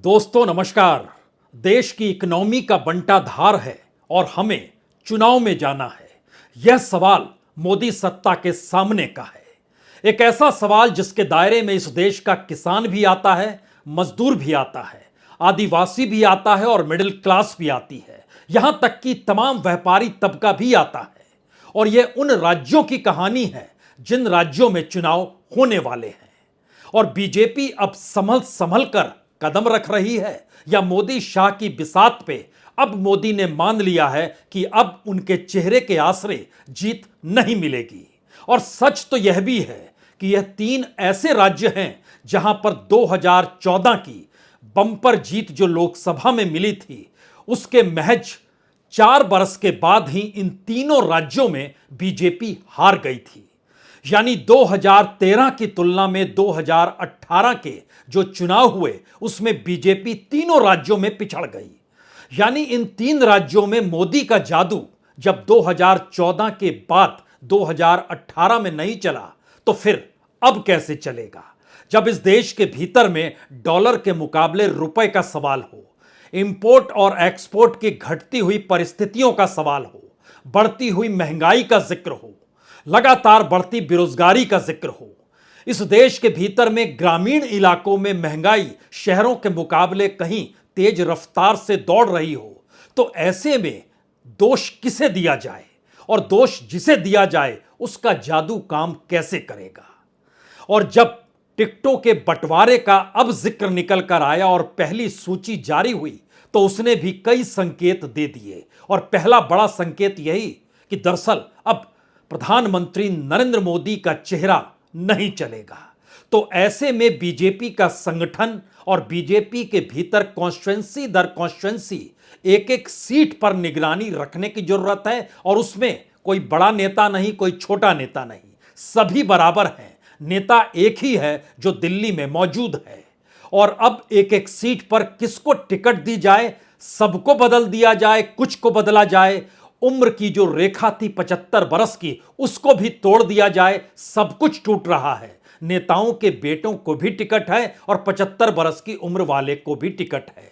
दोस्तों नमस्कार। देश की इकोनॉमी का बंटाधार है और हमें चुनाव में जाना है। यह सवाल मोदी सत्ता के सामने का है। एक ऐसा सवाल जिसके दायरे में इस देश का किसान भी आता है, मजदूर भी आता है, आदिवासी भी आता है और मिडिल क्लास भी आती है। यहां तक कि तमाम व्यापारी तबका भी आता है। और यह उन राज्यों की कहानी है जिन राज्यों में चुनाव होने वाले हैं। और बीजेपी अब संभल संभल कर कदम रख रही है या मोदी शाह की बिसात पे अब मोदी ने मान लिया है कि अब उनके चेहरे के आसरे जीत नहीं मिलेगी। और सच तो यह भी है कि यह तीन ऐसे राज्य हैं जहां पर 2014 की बम्पर जीत जो लोकसभा में मिली थी उसके महज 4 बरस के बाद ही इन तीनों राज्यों में बीजेपी हार गई थी। यानी 2013 की तुलना में 2018 के जो चुनाव हुए उसमें बीजेपी तीनों राज्यों में पिछड़ गई। यानी इन तीन राज्यों में मोदी का जादू जब 2014 के बाद 2018 में नहीं चला तो फिर अब कैसे चलेगा, जब इस देश के भीतर में डॉलर के मुकाबले रुपए का सवाल हो, इंपोर्ट और एक्सपोर्ट की घटती हुई परिस्थितियों का सवाल हो, बढ़ती हुई महंगाई का जिक्र हो, लगातार बढ़ती बेरोजगारी का जिक्र हो। इस देश के भीतर में ग्रामीण इलाकों में महंगाई शहरों के मुकाबले कहीं तेज रफ्तार से दौड़ रही हो, तो ऐसे में दोष किसे दिया जाए और दोष जिसे दिया जाए उसका जादू काम कैसे करेगा। और जब टिकटों के बंटवारे का अब जिक्र निकल कर आया और पहली सूची जारी हुई तो उसने भी कई संकेत दे दिए। और पहला बड़ा संकेत यही कि दरअसल अब प्रधानमंत्री नरेंद्र मोदी का चेहरा नहीं चलेगा। तो ऐसे में बीजेपी का संगठन और बीजेपी के भीतर कॉन्स्टिट्यूंसी दर कॉन्स्टिट्यूंसी एक एक सीट पर निगरानी रखने की जरूरत है। और उसमें कोई बड़ा नेता नहीं, कोई छोटा नेता नहीं, सभी बराबर हैं। नेता एक ही है जो दिल्ली में मौजूद है। और अब एक एक सीट पर किसको टिकट दी जाए, सबको बदल दिया जाए, कुछ को बदला जाए, उम्र की जो रेखा थी 75 बरस की उसको भी तोड़ दिया जाए, सब कुछ टूट रहा है। नेताओं के बेटों को भी टिकट है और 75 बरस की उम्र वाले को भी टिकट है।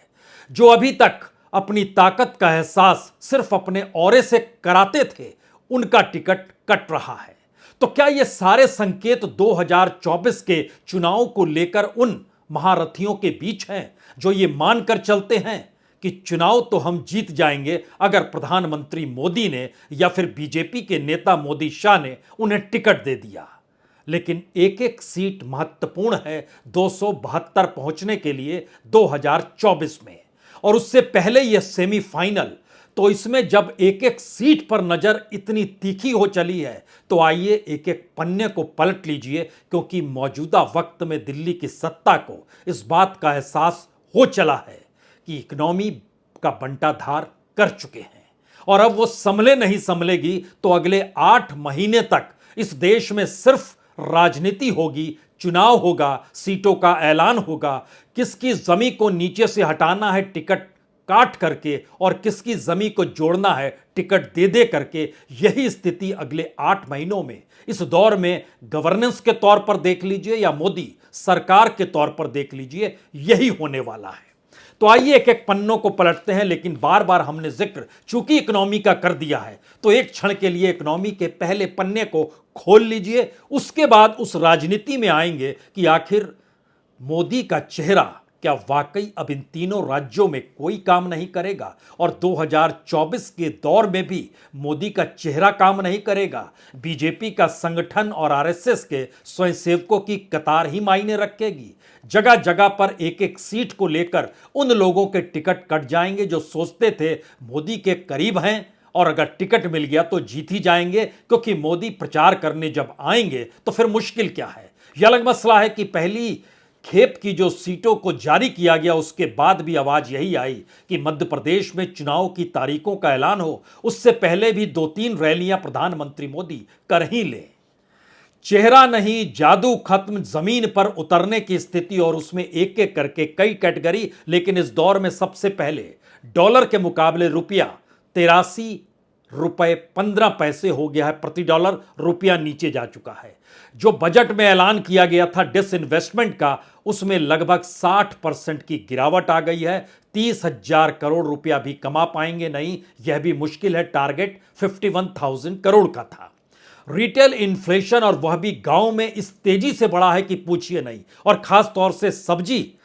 जो अभी तक अपनी ताकत का एहसास सिर्फ अपने औरे से कराते थे उनका टिकट कट रहा है। तो क्या ये सारे संकेत 2024 के चुनाव को लेकर उन महारथियों के बीच हैं जो ये मानकर चलते हैं कि चुनाव तो हम जीत जाएंगे अगर प्रधानमंत्री मोदी ने या फिर बीजेपी के नेता मोदी शाह ने उन्हें टिकट दे दिया। लेकिन एक एक सीट महत्वपूर्ण है 272 पहुंचने के लिए 2024 में। और उससे पहले यह सेमीफाइनल, तो इसमें जब एक एक सीट पर नजर इतनी तीखी हो चली है तो आइए एक एक पन्ने को पलट लीजिए, क्योंकि मौजूदा वक्त में दिल्ली की सत्ता को इस बात का एहसास हो चला है कि इकोनॉमी का बंटाधार कर चुके हैं। और अब वो संभले नहीं संभलेगी तो अगले 8 महीने तक इस देश में सिर्फ राजनीति होगी, चुनाव होगा, सीटों का ऐलान होगा, किसकी जमी को नीचे से हटाना है टिकट काट करके और किसकी जमी को जोड़ना है टिकट दे दे करके। यही स्थिति अगले 8 महीनों में इस दौर में गवर्नेंस के तौर पर देख लीजिए या मोदी सरकार के तौर पर देख लीजिए, यही होने वाला है। तो आइए एक एक पन्नों को पलटते हैं। लेकिन बार बार हमने जिक्र चूंकि इकोनॉमी का कर दिया है तो एक क्षण के लिए इकोनॉमी के पहले पन्ने को खोल लीजिए, उसके बाद उस राजनीति में आएंगे कि आखिर मोदी का चेहरा क्या वाकई अब इन तीनों राज्यों में कोई काम नहीं करेगा और 2024 के दौर में भी मोदी का चेहरा काम नहीं करेगा। बीजेपी का संगठन और आरएसएस के स्वयंसेवकों की कतार ही मायने रखेगी। जगह जगह पर एक एक सीट को लेकर उन लोगों के टिकट कट जाएंगे जो सोचते थे मोदी के करीब हैं और अगर टिकट मिल गया तो जीत ही जाएंगे, क्योंकि मोदी प्रचार करने जब आएंगे तो फिर मुश्किल क्या है। यह अलग मसला है कि पहली खेप की जो सीटों को जारी किया गया उसके बाद भी आवाज यही आई कि मध्य प्रदेश में चुनाव की तारीखों का ऐलान हो, उससे पहले भी 2-3 रैलियां प्रधानमंत्री मोदी कर ही ले। चेहरा नहीं, जादू खत्म, जमीन पर उतरने की स्थिति और उसमें एक एक करके कई कैटेगरी। लेकिन इस दौर में सबसे पहले डॉलर के मुकाबले रुपया 83 रुपए 15 पैसे हो गया है प्रति डॉलर, रुपया नीचे जा चुका है। जो बजट में ऐलान किया गया था डिसइन्वेस्टमेंट का, उसमें लगभग 60% की गिरावट आ गई है। 30,000 करोड़ रुपया भी कमा पाएंगे नहीं, यह भी मुश्किल है। टारगेट 51,000 करोड़ का था। रिटेल इन्फ्लेशन, और वह भी गांव में, इस तेजी से बढ़ा है कि पूछिए नहीं। और खास तौर से सब्जी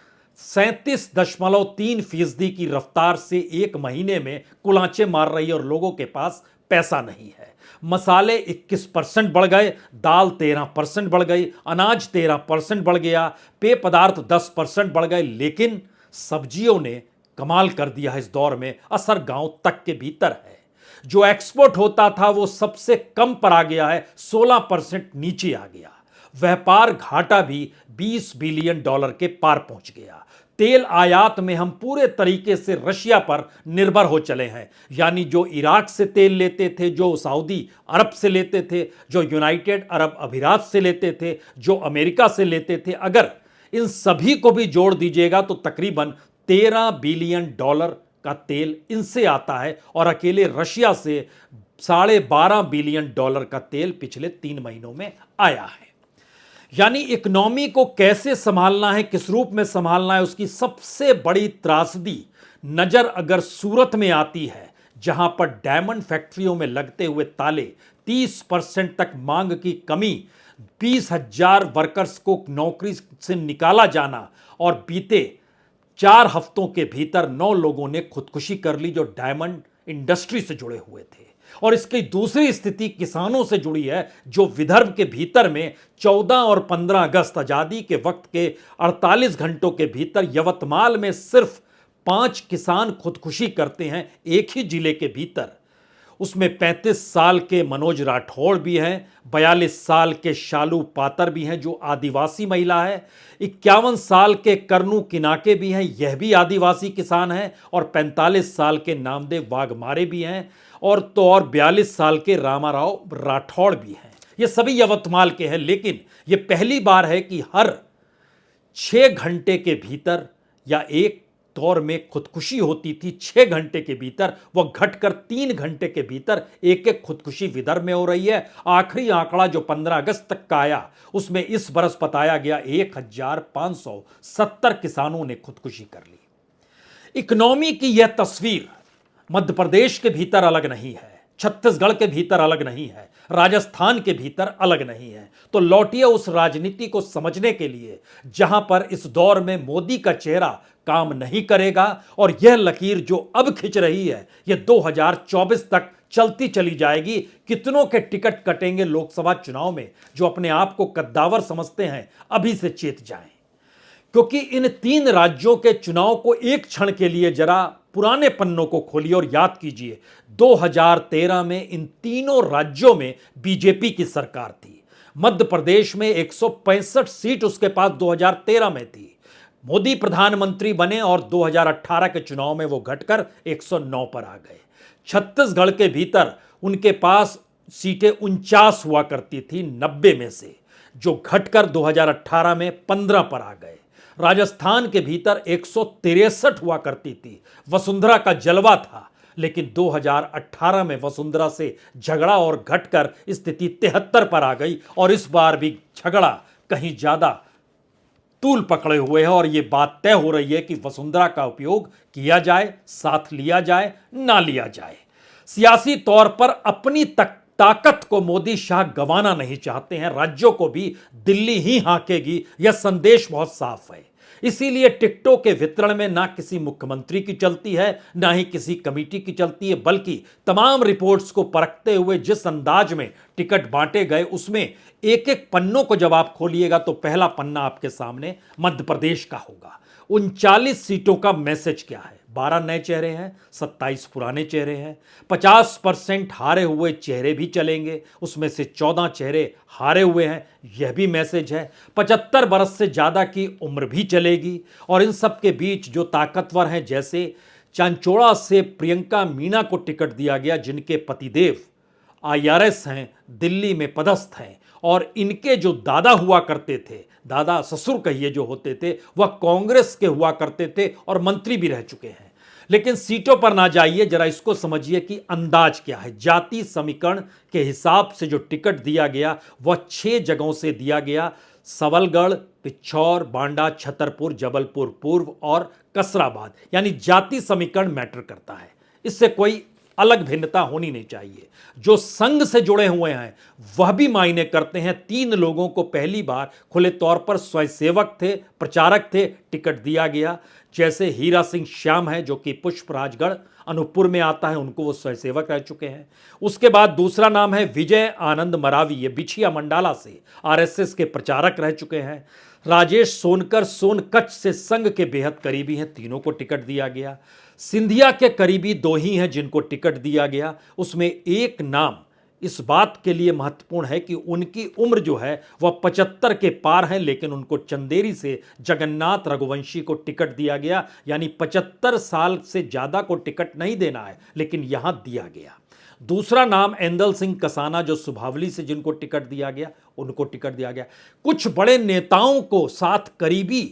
37.3% की रफ्तार से एक महीने में कुलांचे मार रही है और लोगों के पास पैसा नहीं है। मसाले 21% बढ़ गए, दाल 13% बढ़ गई, अनाज 13% बढ़ गया, पेय पदार्थ 10% बढ़ गए। लेकिन सब्जियों ने कमाल कर दिया है। इस दौर में असर गांव तक के भीतर है। जो एक्सपोर्ट होता था वो सबसे कम पर आ गया है, 16% नीचे आ गया। व्यापार घाटा भी 20 बिलियन डॉलर के पार पहुंच गया। तेल आयात में हम पूरे तरीके से रशिया पर निर्भर हो चले हैं। यानी जो इराक से तेल लेते थे, जो सऊदी अरब से लेते थे, जो यूनाइटेड अरब अमीरात से लेते थे, जो अमेरिका से लेते थे, अगर इन सभी को भी जोड़ दीजिएगा तो तकरीबन 13 बिलियन डॉलर का तेल इनसे आता है। और अकेले रशिया से 12.5 बिलियन डॉलर का तेल पिछले 3 महीनों में आया है। यानी इकोनॉमी को कैसे संभालना है, किस रूप में संभालना है, उसकी सबसे बड़ी त्रासदी नजर अगर सूरत में आती है, जहां पर डायमंड फैक्ट्रियों में लगते हुए ताले, 30% तक मांग की कमी, 20,000 वर्कर्स को नौकरी से निकाला जाना, और बीते 4 हफ्तों के भीतर 9 लोगों ने खुदकुशी कर ली जो डायमंड इंडस्ट्री से जुड़े हुए थे। और इसकी दूसरी स्थिति किसानों से जुड़ी है, जो विदर्भ के भीतर में 14 और 15 अगस्त आजादी के वक्त के 48 घंटों के भीतर यवतमाल में सिर्फ 5 किसान खुदकुशी करते हैं एक ही जिले के भीतर। उसमें 35 साल के मनोज राठौड़ भी हैं, 42 साल के शालू पातर भी हैं जो आदिवासी महिला है, 51 साल के करनू किनाके भी हैं, यह भी आदिवासी किसान हैं, और 45 साल के नामदेव वाघमारे भी हैं, और 42 साल के रामाराव राठौड़ भी हैं। ये सभी यवतमाल के हैं। लेकिन ये पहली बार है कि हर 6 घंटे के भीतर, या एक दौर में खुदकुशी होती थी 6 घंटे के भीतर, वह घटकर 3 घंटे के भीतर एक एक खुदकुशी विदर्भ में हो रही है। आखिरी आंकड़ा जो 15 अगस्त तक का आया, उसमें इस बरस बताया गया 1,570 किसानों ने खुदकुशी कर ली। इकोनॉमी की यह तस्वीर मध्य प्रदेश के भीतर अलग नहीं है, छत्तीसगढ़ के भीतर अलग नहीं है, राजस्थान के भीतर अलग नहीं है। तो लौटिए उस राजनीति को समझने के लिए जहां पर इस दौर में मोदी का चेहरा काम नहीं करेगा, और यह लकीर जो अब खिंच रही है, यह 2024 तक चलती चली जाएगी। कितनों के टिकट कटेंगे लोकसभा चुनाव में, जो अपने आप को कद्दावर समझते हैं, अभी से चेत जाएं। क्योंकि इन 3 राज्यों के चुनाव को एक क्षण के लिए जरा पुराने पन्नों को खोलिए और याद कीजिए। 2013 में इन तीनों राज्यों में बीजेपी की सरकार थी। मध्य प्रदेश में 165 सीट उसके पास 2013 में थी। मोदी प्रधानमंत्री बने और 2018 के चुनाव में वो घटकर 109 पर आ गए। छत्तीसगढ़ के भीतर उनके पास सीटें 49 हुआ करती थी 90 में से, जो घटकर 2018 में 15 पर आ गए। राजस्थान के भीतर 163 हुआ करती थी, वसुंधरा का जलवा था। लेकिन 2018 में वसुंधरा से झगड़ा और घटकर स्थिति 73 पर आ गई, और इस बार भी झगड़ा कहीं ज्यादा तूल पकड़े हुए है, और यह बात तय हो रही है कि वसुंधरा का उपयोग किया जाए, साथ लिया जाए, ना लिया जाए। सियासी तौर पर अपनी ताकत को मोदी शाह गंवाना नहीं चाहते हैं। राज्यों को भी दिल्ली ही हांकेगी, यह संदेश बहुत साफ है। इसीलिए टिकटों के वितरण में ना किसी मुख्यमंत्री की चलती है, ना ही किसी कमेटी की चलती है, बल्कि तमाम रिपोर्ट्स को परखते हुए जिस अंदाज में टिकट बांटे गए, उसमें एक एक पन्नों को जब आप खोलिएगा तो पहला पन्ना आपके सामने मध्य प्रदेश का होगा। 39 सीटों का मैसेज क्या है? 12 नए चेहरे हैं, 27 पुराने चेहरे हैं। 50% हारे हुए चेहरे भी चलेंगे, उसमें से 14 चेहरे हारे हुए हैं, यह भी मैसेज है। 75 बरस से ज़्यादा की उम्र भी चलेगी। और इन सब के बीच जो ताकतवर हैं, जैसे चांचोड़ा से प्रियंका मीना को टिकट दिया गया, जिनके पतिदेव IRS हैं, दिल्ली में पदस्थ हैं, और इनके जो दादा हुआ करते थे, दादा ससुर कहिए जो होते थे, वह कांग्रेस के हुआ करते थे और मंत्री भी रह चुके हैं। लेकिन सीटों पर ना जाइए, जरा इसको समझिए कि अंदाज क्या है। जाति समीकरण के हिसाब से जो टिकट दिया गया वह 6 जगहों से दिया गया, सबलगढ़, पिछौर, बांडा, छतरपुर, जबलपुर पूर्व और कसराबाद। यानी जाति समीकरण मैटर करता है, इससे कोई अलग भिन्नता होनी नहीं चाहिए। जो संघ से जुड़े हुए हैं वह भी मायने करते हैं। 3 लोगों को पहली बार खुले तौर पर स्वयंसेवक थे, प्रचारक थे, टिकट दिया गया। जैसे हीरा सिंह श्याम है जो कि पुष्पराजगढ़ अनूपपुर में आता है, उनको वो स्वयंसेवक रह चुके हैं। उसके बाद दूसरा नाम है विजय आनंद मरावी, ये बिछिया मंडाला से आरएसएस के प्रचारक रह चुके हैं। राजेश सोनकर सोनकच्छ से संघ के बेहद करीबी हैं, तीनों को टिकट दिया गया। सिंधिया के करीबी 2 ही हैं जिनको टिकट दिया गया। उसमें एक नाम इस बात के लिए महत्वपूर्ण है कि उनकी उम्र जो है वह 75 के पार है, लेकिन उनको चंदेरी से जगन्नाथ रघुवंशी को टिकट दिया गया। यानी 75 साल से ज्यादा को टिकट नहीं देना है, लेकिन यहां दिया गया। दूसरा नाम एंदल सिंह कसाना जो सुभावली से जिनको टिकट दिया गया, उनको टिकट दिया गया। कुछ बड़े नेताओं को साथ करीबी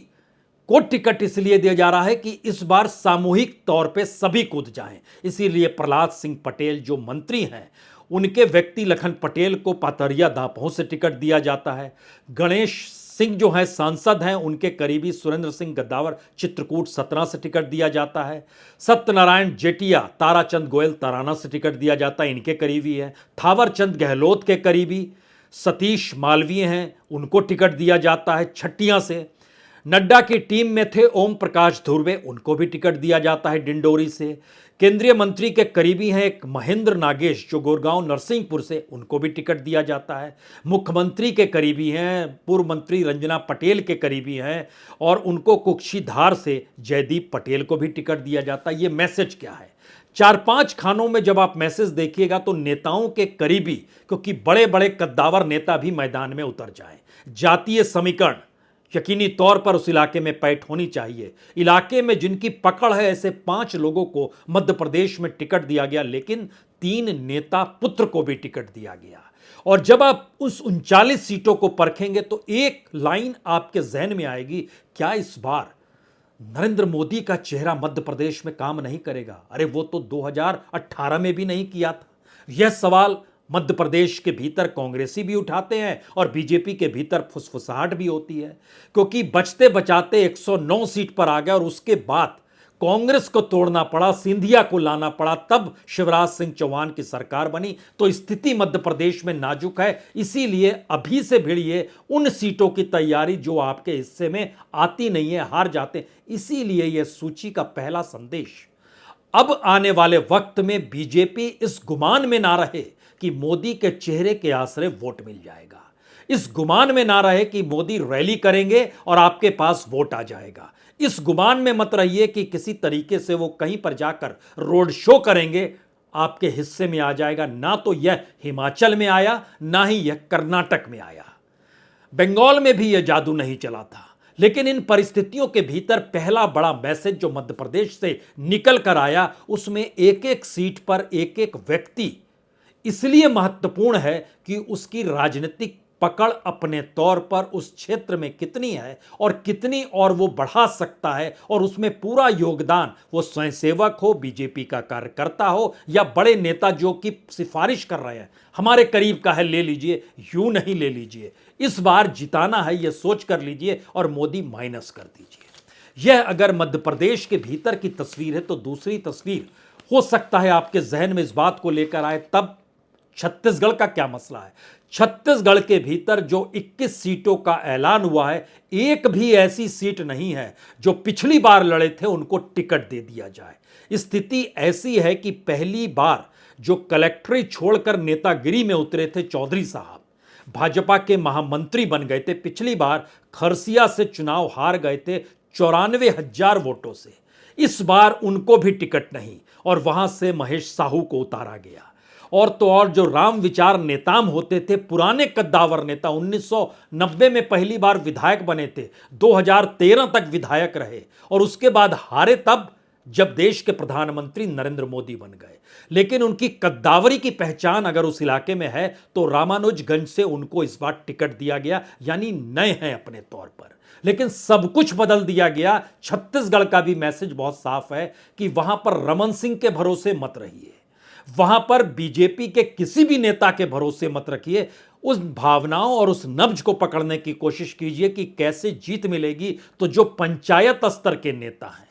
को टिकट इसलिए दिया जा रहा है कि इस बार सामूहिक तौर पे सभी कूद जाएं। इसीलिए प्रहलाद सिंह पटेल जो मंत्री हैं, उनके व्यक्ति लखन पटेल को पातरिया दापोह से टिकट दिया जाता है। गणेश सिंह जो है सांसद हैं, उनके करीबी सुरेंद्र सिंह गद्दावर चित्रकूट सतना से टिकट दिया जाता है। सत्यनारायण जेटिया ताराचंद गोयल तराना से टिकट दिया जाता है, इनके करीबी है। थावरचंद गहलोत के करीबी सतीश मालवीय हैं, उनको टिकट दिया जाता है छटिया से। नड्डा की टीम में थे ओम प्रकाश धुर्वे, उनको भी टिकट दिया जाता है डिंडोरी से। केंद्रीय मंत्री के करीबी हैं एक महेंद्र नागेश जो गुड़गांव नरसिंहपुर से, उनको भी टिकट दिया जाता है। मुख्यमंत्री के करीबी हैं पूर्व मंत्री रंजना पटेल के करीबी हैं, और उनको कुक्षीधार से जयदीप पटेल को भी टिकट दिया जाता है। ये मैसेज क्या है? 4-5 खानों में जब आप मैसेज देखिएगा तो नेताओं के करीबी, क्योंकि बड़े बड़े कद्दावर नेता भी मैदान में उतर जाएं। जातीय समीकरण यकीनी तौर पर उस इलाके में पैठ होनी चाहिए। इलाके में जिनकी पकड़ है, ऐसे 5 लोगों को मध्य प्रदेश में टिकट दिया गया, लेकिन 3 नेता पुत्र को भी टिकट दिया गया। और जब आप उस 39 सीटों को परखेंगे तो एक लाइन आपके जहन में आएगी, क्या इस बार नरेंद्र मोदी का चेहरा मध्य प्रदेश में काम नहीं करेगा? अरे वो तो 2018 में भी नहीं किया था। यह सवाल मध्य प्रदेश के भीतर कांग्रेसी भी उठाते हैं और बीजेपी के भीतर फुसफुसाहट भी होती है, क्योंकि बचते बचाते 109 सीट पर आ गया और उसके बाद कांग्रेस को तोड़ना पड़ा, सिंधिया को लाना पड़ा, तब शिवराज सिंह चौहान की सरकार बनी। तो स्थिति मध्य प्रदेश में नाजुक है, इसीलिए अभी से भिड़िए उन सीटों की तैयारी जो आपके हिस्से में आती नहीं है, हार जाते। इसीलिए यह सूची का पहला संदेश, अब आने वाले वक्त में बीजेपी इस गुमान में ना रहे कि मोदी के चेहरे के आसरे वोट मिल जाएगा, इस गुमान में ना रहे कि मोदी रैली करेंगे और आपके पास वोट आ जाएगा, इस गुमान में मत रहिए कि किसी तरीके से वो कहीं पर जाकर रोड शो करेंगे, आपके हिस्से में आ जाएगा। ना तो यह हिमाचल में आया, ना ही यह कर्नाटक में आया। बंगाल में भी यह जादू नहीं चला था। लेकिन इन परिस्थितियों के भीतर पहला बड़ा मैसेज जो मध्य प्रदेश से निकल कर आया, उसमें एक एक सीट पर एक एक व्यक्ति इसलिए महत्वपूर्ण है कि उसकी राजनीतिक पकड़ अपने तौर पर उस क्षेत्र में कितनी है और कितनी और वो बढ़ा सकता है, और उसमें पूरा योगदान वो स्वयंसेवक हो, बीजेपी का कार्यकर्ता हो या बड़े नेता जो कि सिफारिश कर रहे हैं, हमारे करीब का है ले लीजिए, यूं नहीं ले लीजिए, इस बार जिताना है ये सोच कर लीजिए और मोदी माइनस कर दीजिए। यह अगर मध्य प्रदेश के भीतर की तस्वीर है, तो दूसरी तस्वीर हो सकता है आपके जहन में इस बात को लेकर आए, तब छत्तीसगढ़ का क्या मसला है। छत्तीसगढ़ के भीतर जो 21 सीटों का ऐलान हुआ है, एक भी ऐसी सीट नहीं है जो पिछली बार लड़े थे उनको टिकट दे दिया जाए। स्थिति ऐसी है कि पहली बार जो कलेक्ट्री छोड़कर नेतागिरी में उतरे थे चौधरी साहब, भाजपा के महामंत्री बन गए थे, पिछली बार खरसिया से चुनाव हार गए थे 94,000 वोटों से। इस बार उनको भी टिकट नहीं और वहां से महेश साहू को उतारा गया। और तो और जो राम विचार नेताम होते थे, पुराने कद्दावर नेता, 1990 में पहली बार विधायक बने थे, 2013 तक विधायक रहे और उसके बाद हारे, तब जब देश के प्रधानमंत्री नरेंद्र मोदी बन गए। लेकिन उनकी कद्दावरी की पहचान अगर उस इलाके में है तो रामानुजगंज से उनको इस बार टिकट दिया गया, यानी नए हैं अपने तौर पर। लेकिन सब कुछ बदल दिया गया। छत्तीसगढ़ का भी मैसेज बहुत साफ है कि वहां पर रमन सिंह के भरोसे मत रहिए, वहां पर बीजेपी के किसी भी नेता के भरोसे मत रखिए। उस भावनाओं और उस नब्ज को पकड़ने की कोशिश कीजिए कि कैसे जीत मिलेगी। तो जो पंचायत स्तर के नेता हैं,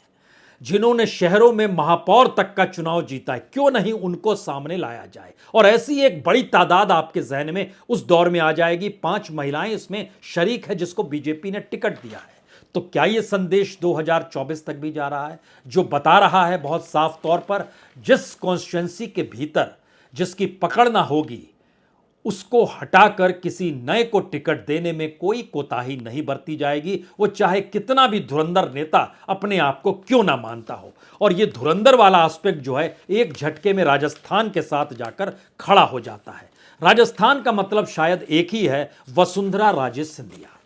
जिन्होंने शहरों में महापौर तक का चुनाव जीता है, क्यों नहीं उनको सामने लाया जाए। और ऐसी एक बड़ी तादाद आपके जहन में उस दौर में आ जाएगी। 5 महिलाएं इसमें शरीक है जिसको बीजेपी ने टिकट दिया है। तो क्या यह संदेश 2024 तक भी जा रहा है, जो बता रहा है बहुत साफ तौर पर जिस कॉन्स्टिट्यूएंसी के भीतर जिसकी पकड़ ना होगी उसको हटाकर किसी नए को टिकट देने में कोई कोताही नहीं बरती जाएगी, वो चाहे कितना भी धुरंधर नेता अपने आप को क्यों ना मानता हो। और ये धुरंधर वाला एस्पेक्ट जो है एक झटके में राजस्थान के साथ जाकर खड़ा हो जाता है। राजस्थान का मतलब शायद एक ही है, वसुंधरा राजे सिंधिया।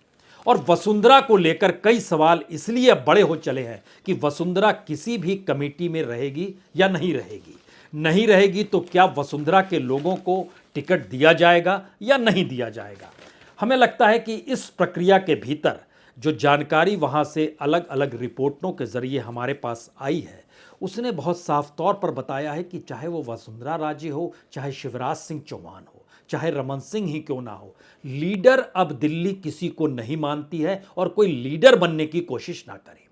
और वसुंधरा को लेकर कई सवाल इसलिए बड़े हो चले हैं कि वसुंधरा किसी भी कमेटी में रहेगी या नहीं रहेगी। नहीं रहेगी तो क्या वसुंधरा के लोगों को टिकट दिया जाएगा या नहीं दिया जाएगा। हमें लगता है कि इस प्रक्रिया के भीतर जो जानकारी वहां से अलग अलग रिपोर्टों के जरिए हमारे पास आई है, उसने बहुत साफ तौर पर बताया है कि चाहे वो वसुंधरा राजे हो, चाहे शिवराज सिंह चौहान हो, चाहे रमन सिंह ही क्यों ना हो, लीडर अब दिल्ली किसी को नहीं मानती है और कोई लीडर बनने की कोशिश ना करे।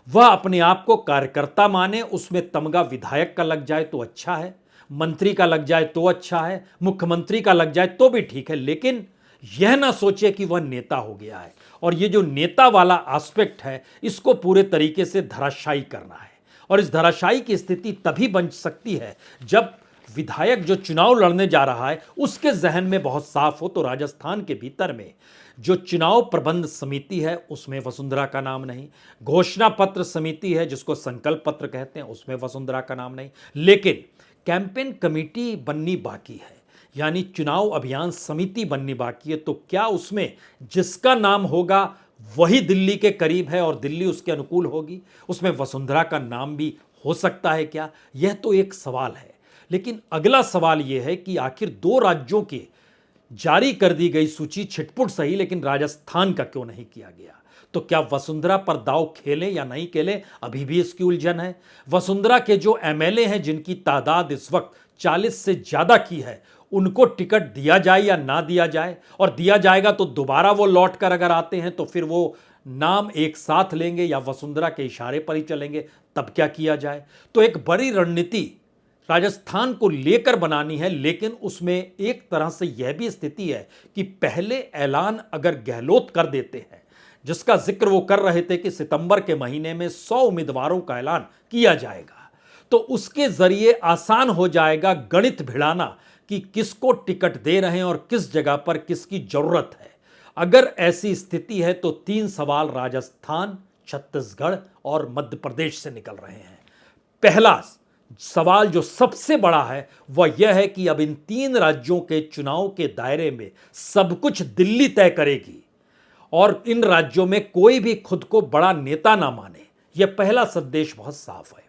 वह अपने आप को कार्यकर्ता माने। उसमें तमगा विधायक का लग जाए तो अच्छा है, मंत्री का लग जाए तो अच्छा है, मुख्यमंत्री का लग जाए तो भी ठीक है, लेकिन यह ना सोचे कि वह नेता हो गया है। और ये जो नेता वाला एस्पेक्ट है, इसको पूरे तरीके से धराशायी करना है। और इस धराशायी की स्थिति तभी बन सकती है जब विधायक जो चुनाव लड़ने जा रहा है उसके जहन में बहुत साफ हो। तो राजस्थान के भीतर में जो चुनाव प्रबंध समिति है उसमें वसुंधरा का नाम नहीं, घोषणा पत्र समिति है जिसको संकल्प पत्र कहते हैं उसमें वसुंधरा का नाम नहीं, लेकिन कैंपेन कमेटी बननी बाकी है, यानी चुनाव अभियान समिति बननी बाकी है। तो क्या उसमें जिसका नाम होगा वही दिल्ली के करीब है और दिल्ली उसके अनुकूल होगी, उसमें वसुंधरा का नाम भी हो सकता है क्या? यह तो एक सवाल है। लेकिन अगला सवाल यह है कि आखिर 2 राज्यों की जारी कर दी गई सूची छिटपुट सही, लेकिन राजस्थान का क्यों नहीं किया गया? तो क्या वसुंधरा पर दांव खेलें या नहीं खेलें, अभी भी इसकी उलझन है। वसुंधरा के जो एमएलए हैं जिनकी तादाद इस वक्त 40 से ज्यादा की है, उनको टिकट दिया जाए या ना दिया जाए। और दिया जाएगा तो दोबारा वो लौट कर अगर आते हैं तो फिर वो नाम एक साथ लेंगे या वसुंधरा के इशारे पर ही चलेंगे, तब क्या किया जाए। तो एक बड़ी रणनीति राजस्थान को लेकर बनानी है। लेकिन उसमें एक तरह से यह भी स्थिति है कि पहले ऐलान अगर गहलोत कर देते हैं, जिसका जिक्र वो कर रहे थे कि सितंबर के महीने में 100 उम्मीदवारों का ऐलान किया जाएगा, तो उसके जरिए आसान हो जाएगा गणित भिड़ाना कि किसको टिकट दे रहे हैं और किस जगह पर किसकी जरूरत है। अगर ऐसी स्थिति है तो 3 सवाल राजस्थान, छत्तीसगढ़ और मध्य प्रदेश से निकल रहे हैं। पहला सवाल जो सबसे बड़ा है वह यह है कि अब इन 3 राज्यों के चुनाव के दायरे में सब कुछ दिल्ली तय करेगी और इन राज्यों में कोई भी खुद को बड़ा नेता ना माने। यह पहला संदेश बहुत साफ है।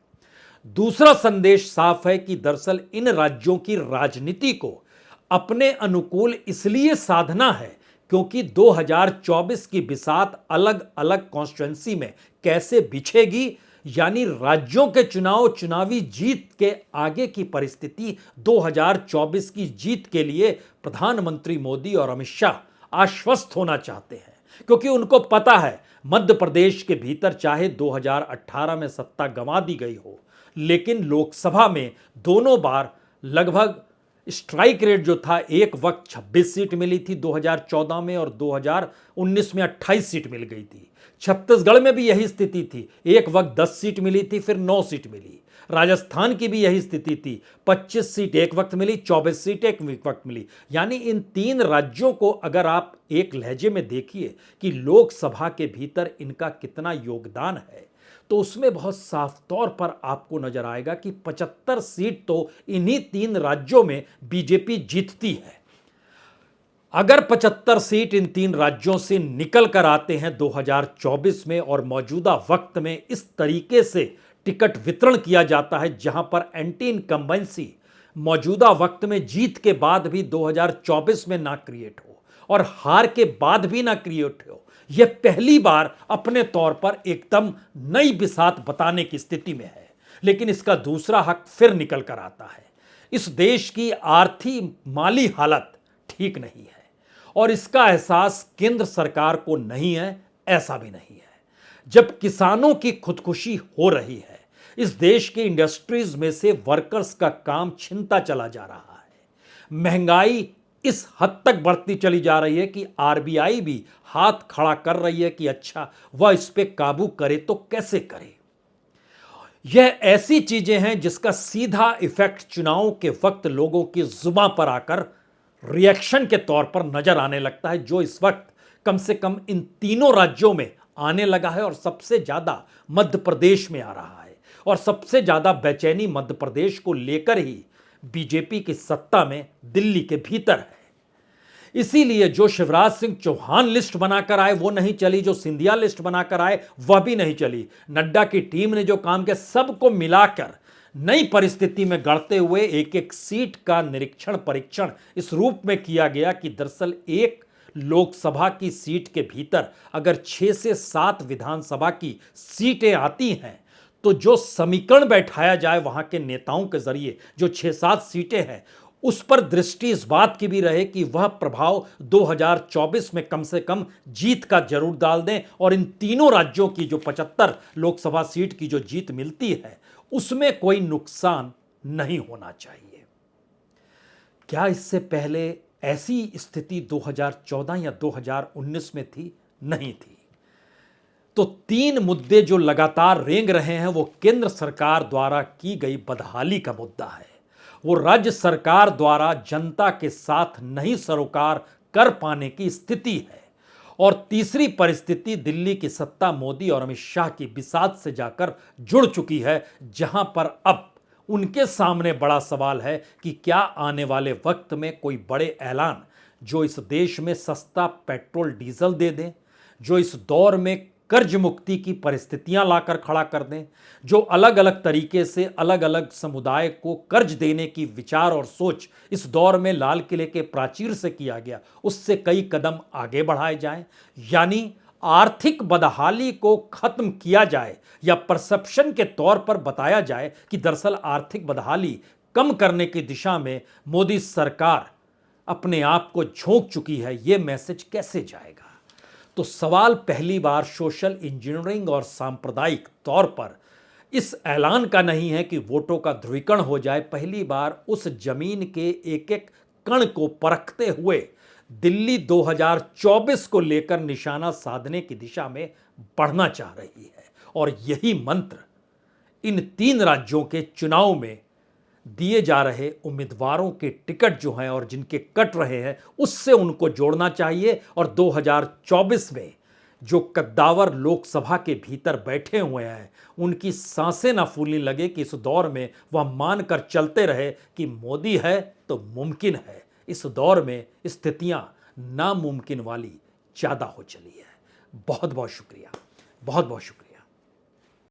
दूसरा संदेश साफ है कि दरअसल इन राज्यों की राजनीति को अपने अनुकूल इसलिए साधना है क्योंकि 2024 की बिसात अलग अलग कॉन्स्टिट्यूएंसी में कैसे बिछेगी, यानी राज्यों के चुनावी जीत के आगे की परिस्थिति 2024 की जीत के लिए प्रधानमंत्री मोदी और अमित शाह आश्वस्त होना चाहते हैं। क्योंकि उनको पता है मध्य प्रदेश के भीतर चाहे 2018 में सत्ता गंवा दी गई हो, लेकिन लोकसभा में दोनों बार लगभग स्ट्राइक रेट जो था, एक वक्त 26 सीट मिली थी 2014 में और 2019 में 28 सीट मिल गई थी। छत्तीसगढ़ में भी यही स्थिति थी, एक वक्त 10 सीट मिली थी फिर 9 सीट मिली। राजस्थान की भी यही स्थिति थी, 25 सीट एक वक्त मिली, 24 सीट एक वक्त मिली। यानी इन 3 राज्यों को अगर आप एक लहजे में देखिए कि लोकसभा के भीतर इनका कितना योगदान है, तो उसमें बहुत साफ तौर पर आपको नजर आएगा कि 75 सीट तो इन्हीं 3 राज्यों में बीजेपी जीतती है। अगर 75 सीट इन 3 राज्यों से निकल कर आते हैं 2024 में और मौजूदा वक्त में इस तरीके से टिकट वितरण किया जाता है, जहां पर एंटी इनकम्बेंसी मौजूदा वक्त में जीत के बाद भी 2024 में ना क्रिएट हो और हार के बाद भी ना क्रिएट हो, यह पहली बार अपने तौर पर एकदम नई बिसात बताने की स्थिति में है। लेकिन इसका दूसरा हक फिर निकल कर आता है। इस देश की आर्थिक माली हालत ठीक नहीं है और इसका एहसास केंद्र सरकार को नहीं है, ऐसा भी नहीं है। जब किसानों की खुदकुशी हो रही है, इस देश की इंडस्ट्रीज में से वर्कर्स का काम छिनता चला जा रहा है, महंगाई इस हद तक बढ़ती चली जा रही है कि आरबीआई भी हाथ खड़ा कर रही है कि अच्छा वह इस पे काबू करे तो कैसे करे। यह ऐसी चीजें हैं जिसका सीधा इफेक्ट चुनाव के वक्त लोगों की जुबान पर आकर रिएक्शन के तौर पर नजर आने लगता है, जो इस वक्त कम से कम इन तीनों राज्यों में आने लगा है और सबसे ज्यादा मध्य प्रदेश में आ रहा है। और सबसे ज्यादा बेचैनी मध्य प्रदेश को लेकर ही बीजेपी की सत्ता में दिल्ली के भीतर है। इसीलिए जो शिवराज सिंह चौहान लिस्ट बनाकर आए वो नहीं चली, जो सिंधिया लिस्ट बनाकर आए वह भी नहीं चली। नड्डा की टीम ने जो काम किया, सबको मिलाकर नई परिस्थिति में गढ़ते हुए एक एक सीट का निरीक्षण परीक्षण इस रूप में किया गया कि दरअसल एक लोकसभा की सीट के भीतर अगर 6 से 7 विधानसभा की सीटें आती हैं तो जो समीकरण बैठाया जाए वहां के नेताओं के जरिए, जो 6-7 सीटें हैं, उस पर दृष्टि इस बात की भी रहे कि वह प्रभाव 2024 में कम से कम जीत का जरूर डाल दें और इन तीनों राज्यों की जो 75 लोकसभा सीट की जो जीत मिलती है उसमें कोई नुकसान नहीं होना चाहिए। क्या इससे पहले ऐसी स्थिति 2014 या 2019 में थी? नहीं थी। तो 3 मुद्दे जो लगातार रेंग रहे हैं वो केंद्र सरकार द्वारा की गई बदहाली का मुद्दा है, वो राज्य सरकार द्वारा जनता के साथ नहीं सरोकार कर पाने की स्थिति है, और तीसरी परिस्थिति दिल्ली की सत्ता मोदी और अमित शाह की बिसात से जाकर जुड़ चुकी है, जहां पर अब उनके सामने बड़ा सवाल है कि क्या आने वाले वक्त में कोई बड़े ऐलान जो इस देश में सस्ता पेट्रोल डीजल दे दें, जो इस दौर में कर्ज मुक्ति की परिस्थितियां लाकर खड़ा कर दें, जो अलग अलग तरीके से अलग अलग समुदाय को कर्ज देने की विचार और सोच इस दौर में लाल किले के प्राचीर से किया गया, उससे कई कदम आगे बढ़ाए जाएं, यानी आर्थिक बदहाली को खत्म किया जाए या परसेप्शन के तौर पर बताया जाए कि दरअसल आर्थिक बदहाली कम करने की दिशा में मोदी सरकार अपने आप को झोंक चुकी है, यह मैसेज कैसे जाएगा? तो सवाल पहली बार सोशल इंजीनियरिंग और सांप्रदायिक तौर पर इस ऐलान का नहीं है कि वोटों का ध्रुवीकरण हो जाए। पहली बार उस जमीन के एक एक कण को परखते हुए दिल्ली 2024 को लेकर निशाना साधने की दिशा में बढ़ना चाह रही है, और यही मंत्र इन 3 राज्यों के चुनाव में दिए जा रहे उम्मीदवारों के टिकट जो हैं और जिनके कट रहे हैं उससे उनको जोड़ना चाहिए। और 2024 में जो कद्दावर लोकसभा के भीतर बैठे हुए हैं उनकी सांसें ना फूलने लगे कि इस दौर में वह मानकर चलते रहे कि मोदी है तो मुमकिन है। इस दौर में स्थितियां नामुमकिन वाली ज़्यादा हो चली है। बहुत बहुत शुक्रिया, बहुत बहुत शुक्रिया।